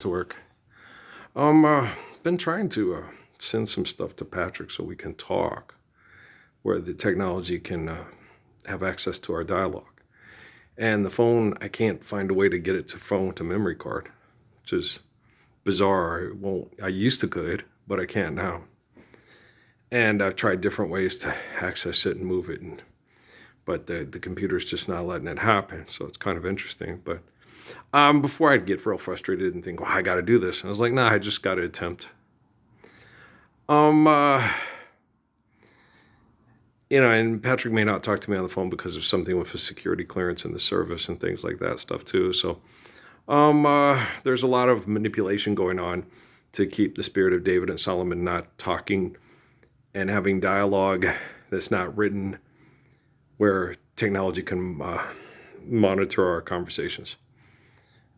To work. Been trying to send some stuff to Patrick so we can talk, where the technology can have access to our dialogue. And the phone, I can't find a way to get it to phone to memory card, which is bizarre. It won't. I used to could, but I can't now. And I've tried different ways to access it and move it, but the computer's just not letting it happen. So it's kind of interesting. But before I'd get real frustrated and think, well, I got to do this. And I was like, nah, I just got to attempt. Um, uh, and Patrick may not talk to me on the phone because of something with his security clearance in the service and things like that stuff too. So, there's a lot of manipulation going on to keep the spirit of David and Solomon not talking and having dialogue that's not written, where technology can monitor our conversations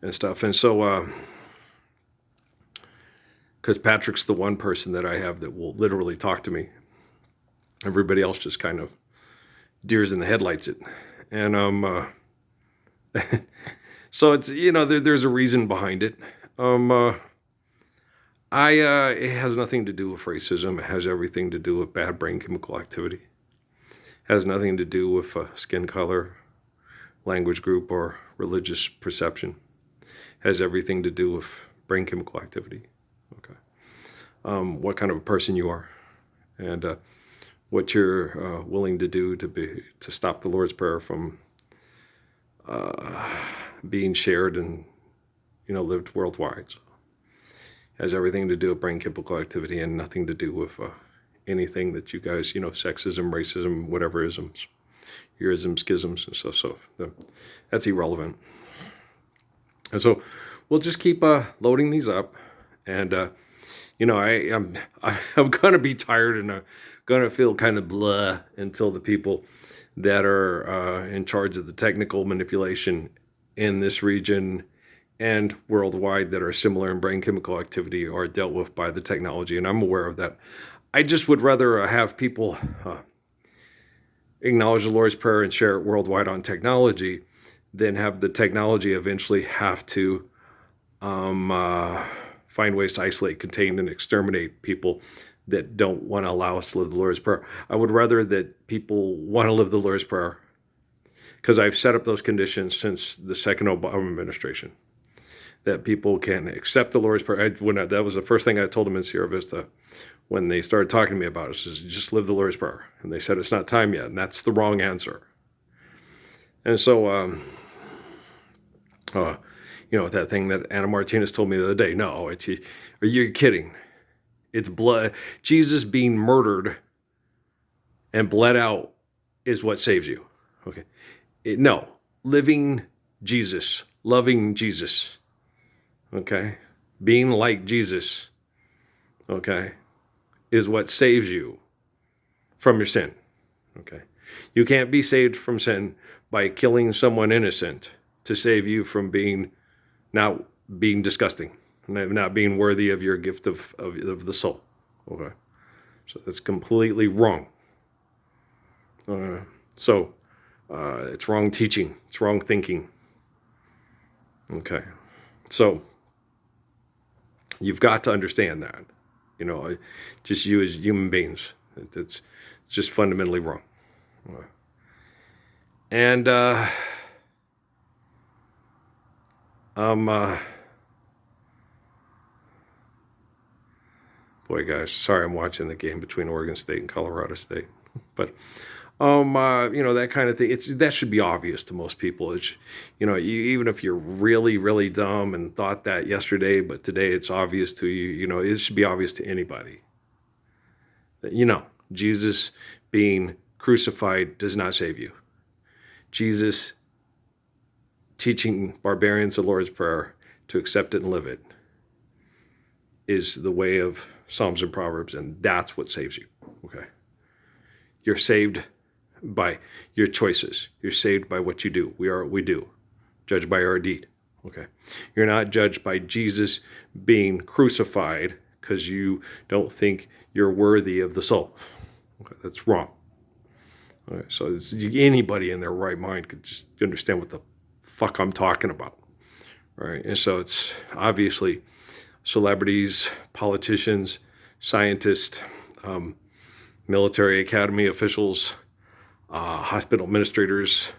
and stuff. And so, because Patrick's the one person that I have that will literally talk to me. Everybody else just kind of deers in the headlights it. And so it's, there's a reason behind it. It has nothing to do with racism. It has everything to do with bad brain chemical activity. It has nothing to do with skin color, language group, or religious perception. It has everything to do with brain chemical activity. Okay. What kind of a person you are, and what you're willing to do to stop the Lord's Prayer from being shared and lived worldwide. So it has everything to do with brain chemical activity and nothing to do with anything that you guys, sexism, racism, whatever isms, your isms, schisms, and stuff. So that's irrelevant. And so we'll just keep loading these up, and I'm gonna be tired and gonna feel kind of blah until the people that are in charge of the technical manipulation in this region and worldwide that are similar in brain chemical activity are dealt with by the technology, and I'm aware of that. I just would rather have people acknowledge the Lord's Prayer and share it worldwide on technology than have the technology eventually have to find ways to isolate, contain, and exterminate people that don't want to allow us to live the Lord's Prayer. I would rather that people want to live the Lord's Prayer, because I've set up those conditions since the second Obama administration, that people can accept the Lord's Prayer. That was the first thing I told them in Sierra Vista when they started talking to me about it, is just live the Lord's Prayer. And they said, it's not time yet, and that's the wrong answer. And so, that thing that Anna Martinez told me the other day, no, are you kidding? It's blood. Jesus being murdered and bled out is what saves you. Okay. No, living Jesus, loving Jesus. Okay. Being like Jesus. Okay. Is what saves you from your sin. Okay. You can't be saved from sin by killing someone innocent to save you from not being disgusting, not being worthy of your gift of the soul. Okay. So that's completely wrong. It's wrong teaching. It's wrong thinking. Okay. So you've got to understand that. Just you as human beings. It's just fundamentally wrong. And boy, guys, sorry, I'm watching the game between Oregon State and Colorado State, but that kind of thing. That should be obvious to most people. It's, even if you're really, really dumb and thought that yesterday, but today it's obvious to you. It should be obvious to anybody that Jesus being crucified does not save you. Jesus teaching barbarians the Lord's Prayer to accept it and live it is the way of Psalms and Proverbs, and that's what saves you. Okay. You're saved by your choices. You're saved by what you do. We are what we do, judged by our deed. Okay. You're not judged by Jesus being crucified because you don't think you're worthy of the soul. Okay. That's wrong. All right. So anybody in their right mind could just understand what the fuck I'm talking about. right? And so it's obviously celebrities, politicians, scientists, military academy officials, hospital administrators,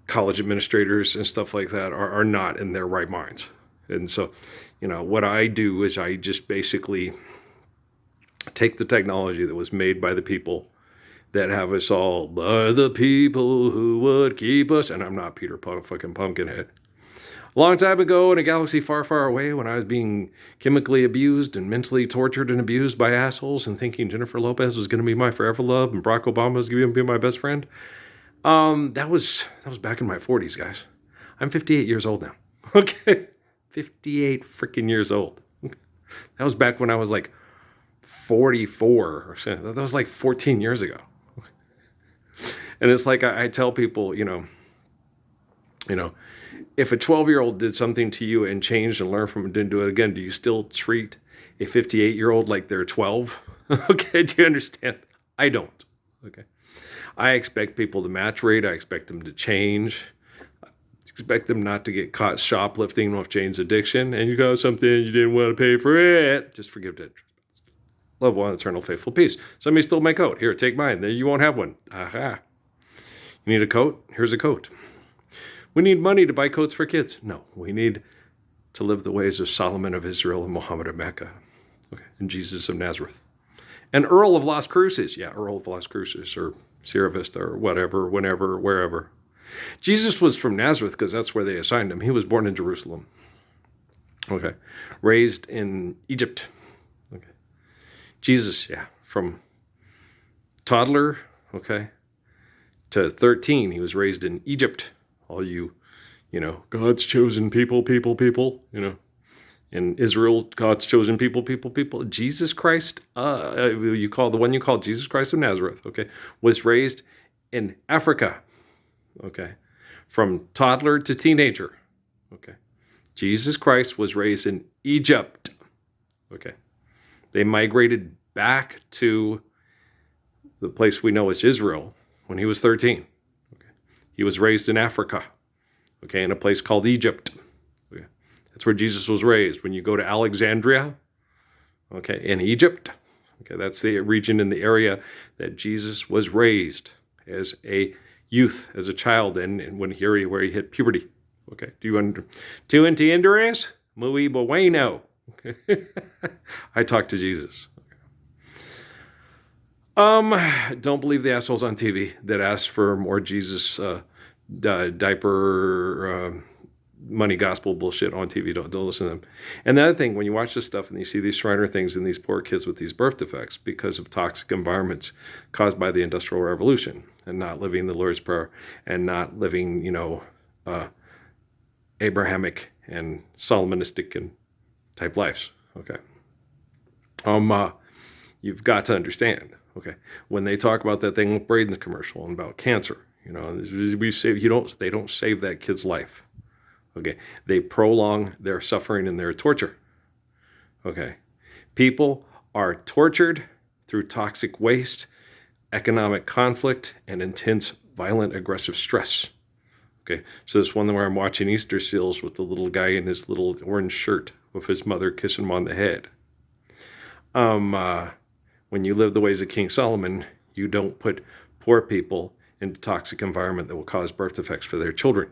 college administrators, and stuff like that are not in their right minds. And so, what I do is I just basically take the technology that was made by the people that have us all, by the people who would keep us, and I'm not Peter fucking Pumpkinhead. A long time ago in a galaxy far, far away, when I was being chemically abused and mentally tortured and abused by assholes and thinking Jennifer Lopez was going to be my forever love and Barack Obama was going to be my best friend, that was back in my 40s, guys. I'm 58 years old now. Okay, 58 freaking years old. That was back when I was like 44. That was like 14 years ago. And it's like I tell people, if a 12-year-old did something to you and changed and learned from it and didn't do it again, do you still treat a 58-year-old like they're 12? Okay, do you understand? I don't. Okay. I expect people to maturate. I expect them to change. I expect them not to get caught shoplifting off Jane's Addiction. And you got something, you didn't want to pay for it. Just forgive it. Love one, eternal, faithful peace. Somebody stole my coat. Here, take mine. Then you won't have one. Aha. You need a coat? Here's a coat. We need money to buy coats for kids. No, we need to live the ways of Solomon of Israel and Muhammad of Mecca. Okay, and Jesus of Nazareth. And Earl of Las Cruces. Yeah, Earl of Las Cruces or Sierra Vista or whatever, whenever, wherever. Jesus was from Nazareth because that's where they assigned him. He was born in Jerusalem. Okay. Raised in Egypt. Okay. Jesus, yeah, from toddler, okay, to 13, he was raised in Egypt. All you, God's chosen people, in Israel, God's chosen people. Jesus Christ, you call Jesus Christ of Nazareth, okay, was raised in Africa, okay, from toddler to teenager, okay. Jesus Christ was raised in Egypt, okay. They migrated back to the place we know as Israel when he was 13. Okay. He was raised in Africa, okay, in a place called Egypt. Okay. That's where Jesus was raised. When you go to Alexandria, okay, in Egypt, okay, that's the region in the area that Jesus was raised as a youth, as a child, and where he hit puberty. Okay, tu entiendes? Muy bueno. Okay. I talked to Jesus. Don't believe the assholes on TV that ask for more Jesus diaper money gospel bullshit on TV. Don't listen to them. And the other thing, when you watch this stuff and you see these Shriner things and these poor kids with these birth defects because of toxic environments caused by the Industrial Revolution and not living the Lord's Prayer and not living, Abrahamic and Solomonistic and type lives. Okay. You've got to understand. Okay, when they talk about that thing with Braden's commercial and about cancer, they don't save that kid's life. Okay, they prolong their suffering and their torture. Okay, people are tortured through toxic waste, economic conflict, and intense, violent, aggressive stress. Okay, so this one where I'm watching Easter seals with the little guy in his little orange shirt with his mother kissing him on the head. When you live the ways of King Solomon, you don't put poor people into a toxic environment that will cause birth defects for their children.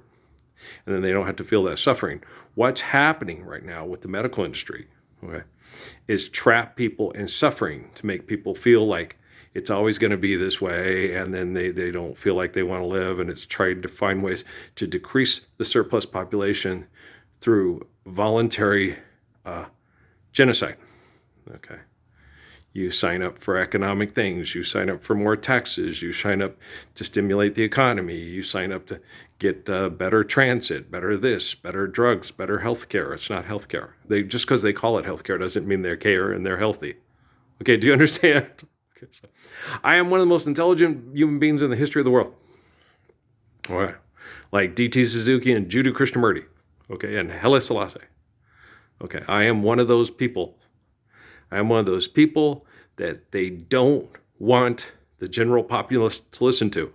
And then they don't have to feel that suffering. What's happening right now with the medical industry, okay, is trap people in suffering to make people feel like it's always going to be this way, and then they don't feel like they want to live, and it's trying to find ways to decrease the surplus population through voluntary genocide, okay. You sign up for economic things. You sign up for more taxes. You sign up to stimulate the economy. You sign up to get better transit, better this, better drugs, better healthcare. It's not healthcare. Just because they call it healthcare doesn't mean they care and they're healthy. Okay, do you understand? Okay, so I am one of the most intelligent human beings in the history of the world. All right. Like D.T. Suzuki and Jiddu Krishnamurti. Okay, and Haile Selassie. Okay, I am one of those people. I'm one of those people that they don't want the general populace to listen to.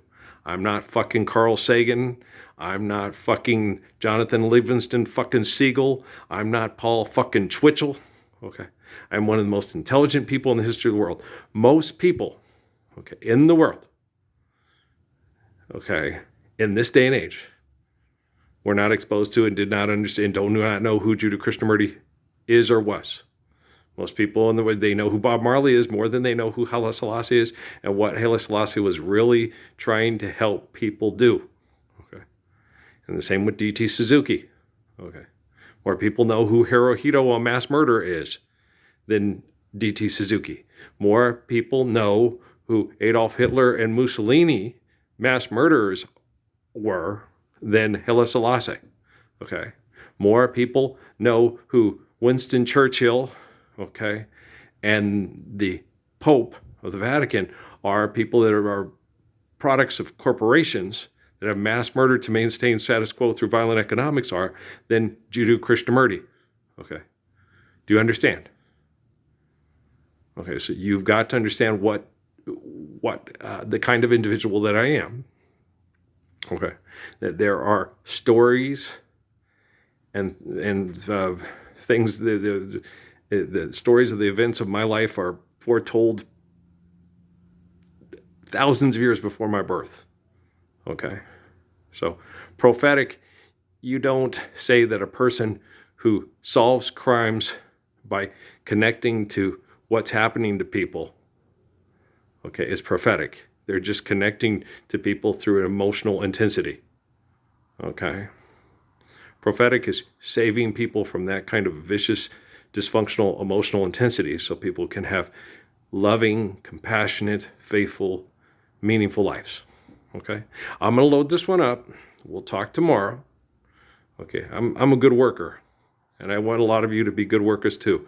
I'm not fucking Carl Sagan. I'm not fucking Jonathan Livingston fucking Siegel. I'm not Paul fucking Twitchell. Okay. I'm one of the most intelligent people in the history of the world. Most people, okay, in the world, okay, in this day and age, were not exposed to and did not understand, do not know who Judah Krishnamurti is or was. Most people in the way, they know who Bob Marley is more than they know who Haile Selassie is and what Haile Selassie was really trying to help people do. Okay. And the same with D.T. Suzuki. Okay. More people know who Hirohito on mass murder is than D.T. Suzuki. More people know who Adolf Hitler and Mussolini, mass murderers, were than Haile Selassie. Okay. More people know who Winston Churchill, okay, and the Pope of the Vatican are people that are products of corporations that have mass murdered to maintain status quo through violent economics are than Jiddu Krishnamurti. Okay. Do you understand? Okay, so you've got to understand what the kind of individual that I am. Okay, that there are stories and things. The stories of the events of my life are foretold thousands of years before my birth. Okay, so prophetic. You don't say that a person who solves crimes by connecting to what's happening to people, okay, is prophetic. They're just connecting to people through an emotional intensity. Okay. Prophetic is saving people from that kind of vicious, dysfunctional emotional intensity so people can have loving, compassionate, faithful, meaningful lives. Okay. I'm going to load this one up. We'll talk tomorrow. Okay. I'm a good worker, and I want a lot of you to be good workers too.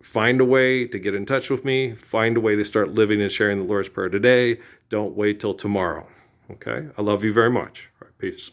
Find a way to get in touch with me. Find a way to start living and sharing the Lord's Prayer today. Don't wait till tomorrow. Okay? I love you very much. All right, peace.